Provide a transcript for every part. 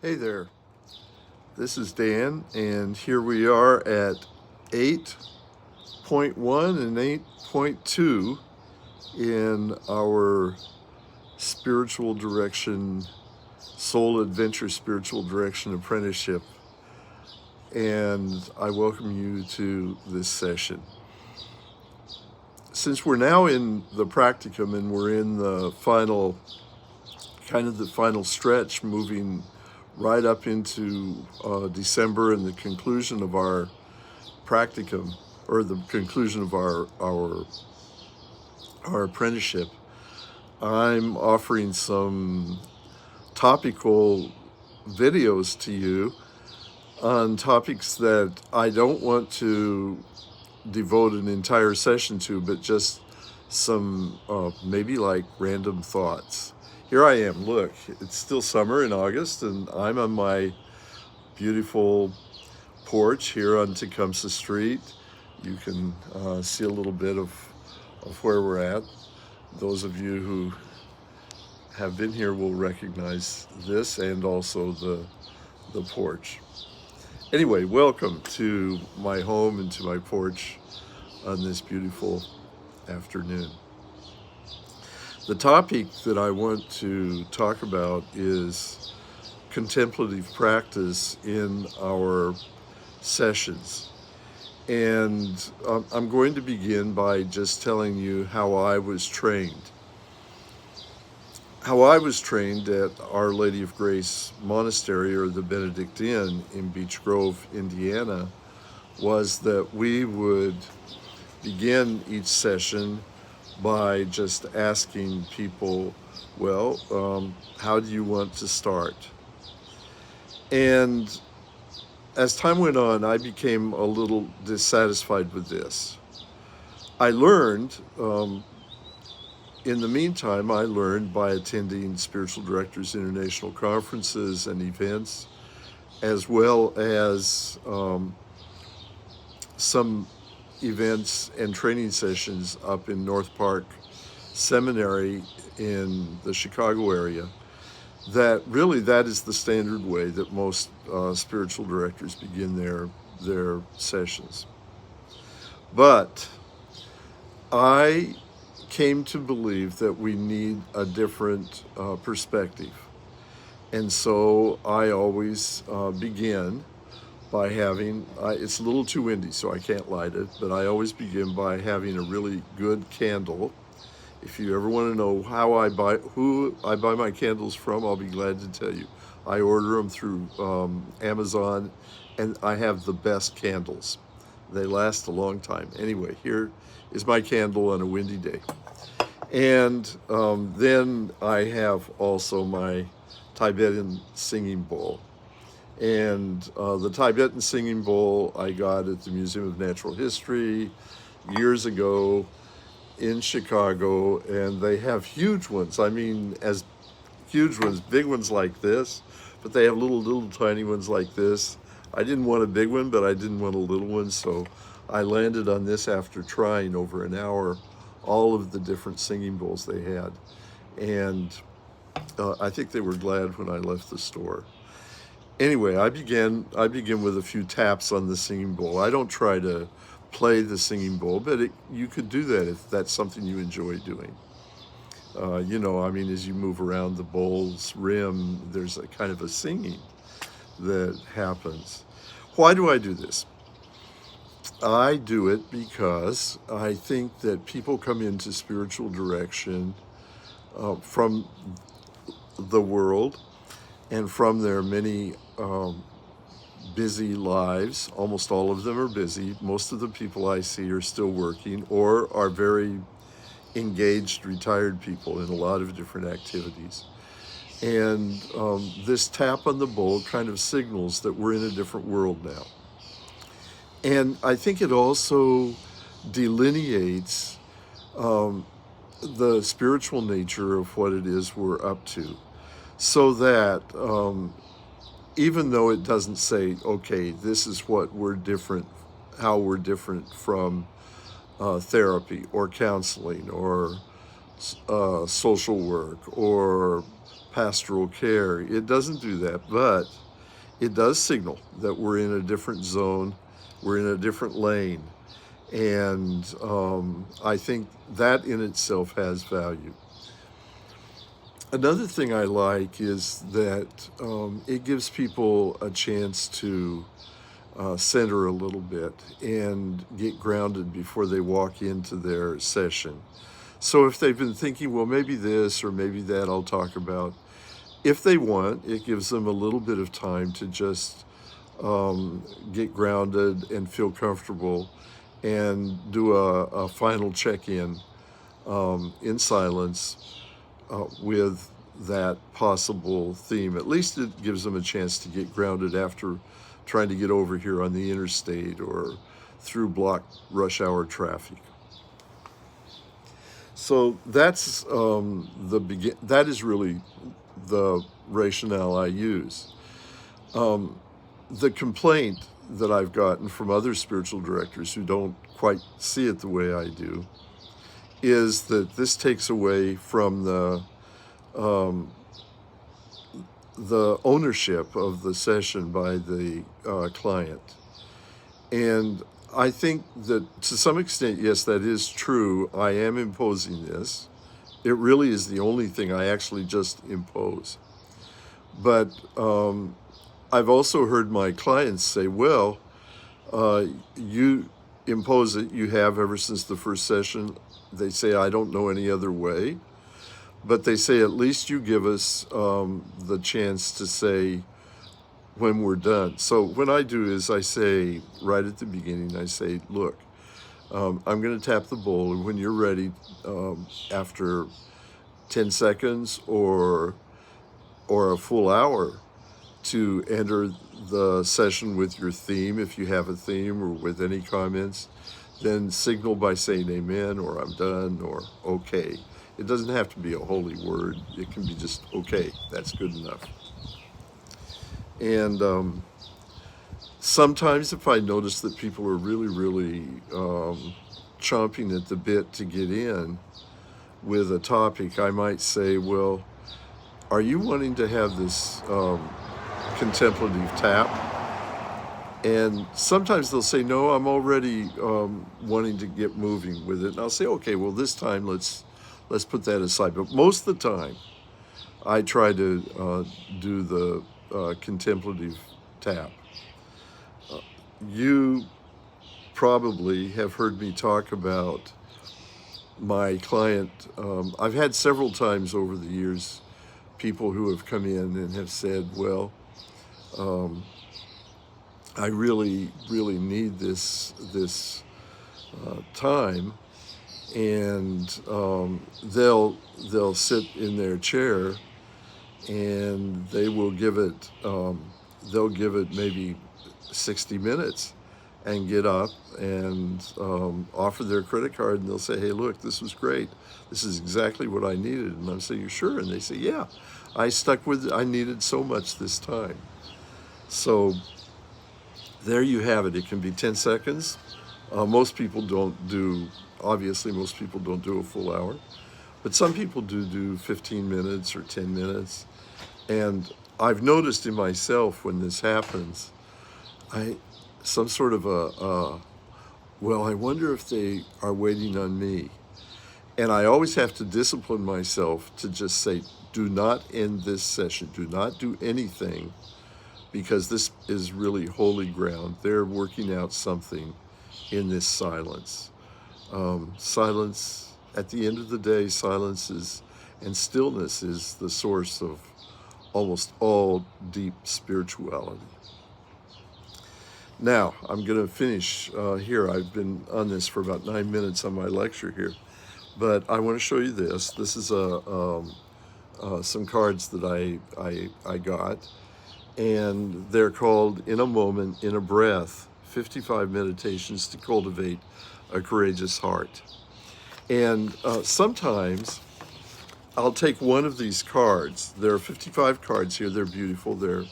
Hey there, this is Dan, and here we are at 8.1 and 8.2 in our spiritual direction, soul adventure spiritual direction apprenticeship. And I welcome you to this session. Since we're now in the practicum and we're in the final stretch, moving right up into December and the conclusion of our practicum, or the conclusion of our apprenticeship, I'm offering some topical videos to you on topics that I don't want to devote an entire session to, but just some maybe like random thoughts. Here I am. Look, it's still summer in August, and I'm on my beautiful porch here on Tecumseh Street. You can see a little bit of where we're at. Those of you who have been here will recognize this and also the porch. Anyway, welcome to my home and to my porch on this beautiful afternoon. The topic that I want to talk about is contemplative practice in our sessions. And I'm going to begin by just telling you how I was trained. How I was trained at Our Lady of Grace Monastery, or the Benedict Inn in Beech Grove, Indiana, was that we would begin each session by just asking people, well, how do you want to start? And as time went on, I became a little dissatisfied with this. I learned, in the meantime, I learned by attending Spiritual Directors International conferences and events, as well as some events and training sessions up in North Park Seminary in the Chicago area, that really that is the standard way that most spiritual directors begin their sessions. But I came to believe that we need a different perspective. And so I always begin by having, it's a little too windy so I can't light it, but I always begin by having a really good candle. If you ever want to know who I buy my candles from, I'll be glad to tell you. I order them through Amazon, and I have the best candles. They last a long time. Anyway, here is my candle on a windy day. And then I have also my Tibetan singing bowl. And the Tibetan singing bowl I got at the Museum of Natural History years ago in Chicago, and they have huge ones. I mean, as huge ones, big ones like this, but they have little tiny ones like this. I didn't want a big one, but I didn't want a little one, so I landed on this after trying over an hour all of the different singing bowls they had. And I think they were glad when I left the store. Anyway, I begin with a few taps on the singing bowl. I don't try to play the singing bowl, but you could do that if that's something you enjoy doing. As you move around the bowl's rim, there's a kind of a singing that happens. Why do I do this? I do it because I think that people come into spiritual direction from the world and from their many busy lives. Almost all of them are busy. Most of the people I see are still working or are very engaged, retired people in a lot of different activities. And this tap on the bowl kind of signals that we're in a different world now. And I think it also delineates the spiritual nature of what it is we're up to, so that even though it doesn't say, okay, this is what we're different, how we're different from therapy or counseling or social work or pastoral care. It doesn't do that, but it does signal that we're in a different zone, we're in a different lane. And I think that in itself has value. Another thing I like is that it gives people a chance to center a little bit and get grounded before they walk into their session. So if they've been thinking, well, maybe this or maybe that I'll talk about, if they want, it gives them a little bit of time to just get grounded and feel comfortable and do a final check-in in silence with that possible theme. At least it gives them a chance to get grounded after trying to get over here on the interstate or through blocked rush hour traffic. So that's that is really the rationale I use. The complaint that I've gotten from other spiritual directors who don't quite see it the way I do is that this takes away from the ownership of the session by the client. And I think that to some extent, yes, that is true. I am imposing this. It really is the only thing I actually just impose. But I've also heard my clients say, well, you impose it, you have ever since the first session. They say, I don't know any other way. But they say, at least you give us the chance to say when we're done. So what I do is I say, right at the beginning, I say, look, I'm going to tap the bowl, and when you're ready, after 10 seconds or a full hour, to enter the session with your theme, if you have a theme, or with any comments, then signal by saying amen, or I'm done, or okay. It doesn't have to be a holy word. It can be just okay. That's good enough. And sometimes if I notice that people are really chomping at the bit to get in with a topic, I might say, well, are you wanting to have this contemplative tap? And sometimes they'll say, no, I'm already wanting to get moving with it. And I'll say, okay, well, this time let's put that aside. But most of the time, I try to do the contemplative tap. You probably have heard me talk about my client. I've had several times over the years people who have come in and have said, well, I really need this time, and they'll sit in their chair and they will give it they'll give it maybe 60 minutes and get up and offer their credit card, and they'll say, hey, look, this was great, this is exactly what I needed. And I'm saying, you sure? And they say, yeah, I stuck with it, I needed so much this time. So there you have it. It can be 10 seconds. Most people don't do a full hour, but some people do 15 minutes or 10 minutes. And I've noticed in myself when this happens, some sort of well, I wonder if they are waiting on me. And I always have to discipline myself to just say, do not end this session. Do not do anything, because this is really holy ground. They're working out something in this silence. Silence, at the end of the day, and stillness is the source of almost all deep spirituality. Now, I'm going to finish here. I've been on this for about 9 minutes on my lecture here, but I want to show you this. This is some cards that I got, and they're called In a Moment, in a Breath, 55 Meditations to Cultivate a Courageous Heart. And sometimes I'll take one of these cards. There are 55 cards here. They're beautiful. They're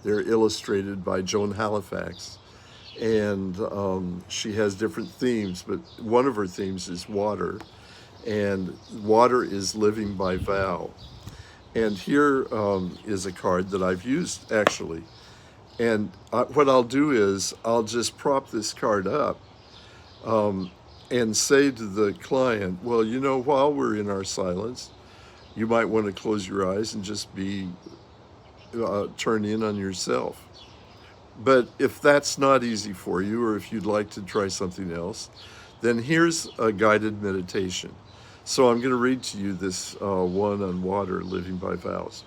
illustrated by Joan Halifax. And she has different themes, but one of her themes is water. And water is living by vow. And here is a card that I've used actually. And what I'll do is I'll just prop this card up and say to the client, well, you know, while we're in our silence, you might want to close your eyes and just be turn in on yourself. But if that's not easy for you, or if you'd like to try something else, then here's a guided meditation. So I'm going to read to you this one on water, living by vows.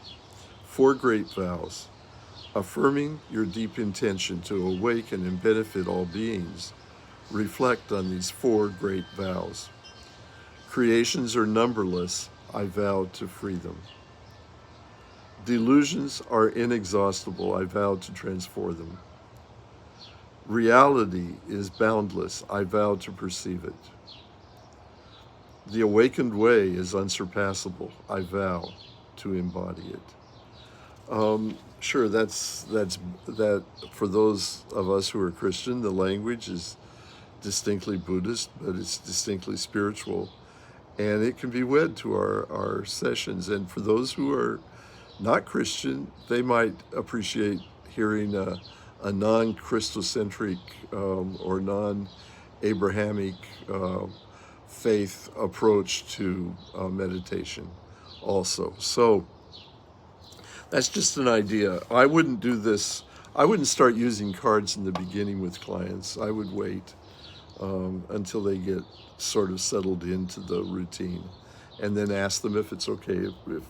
4 great vows. Affirming your deep intention to awaken and benefit all beings, reflect on these 4 great vows. Creations are numberless, I vow to free them. Delusions are inexhaustible, I vow to transform them. Reality is boundless, I vow to perceive it. The awakened way is unsurpassable, I vow to embody it. Sure, that's that. For those of us who are Christian, the language is distinctly Buddhist, but it's distinctly spiritual, and it can be wed to our sessions. And for those who are not Christian, they might appreciate hearing a non-Christocentric or non-Abrahamic faith approach to meditation also. So that's just an idea. I wouldn't do this. I wouldn't start using cards in the beginning with clients. I would wait until they get sort of settled into the routine, and then ask them if it's okay. If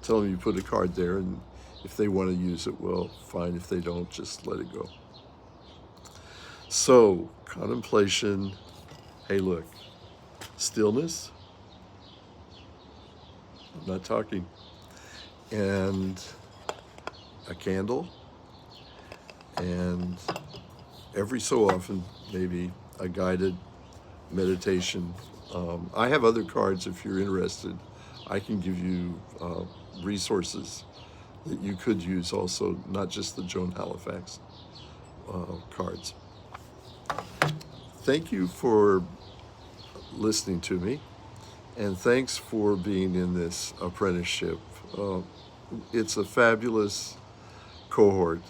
tell them you put a card there, and if they want to use it, well, fine. If they don't, just let it go. So contemplation. Hey, look, stillness. I'm not talking. And a candle, and every so often, maybe a guided meditation. I have other cards if you're interested. I can give you resources that you could use also, not just the Joan Halifax cards. Thank you for listening to me, and thanks for being in this apprenticeship. It's a fabulous cohort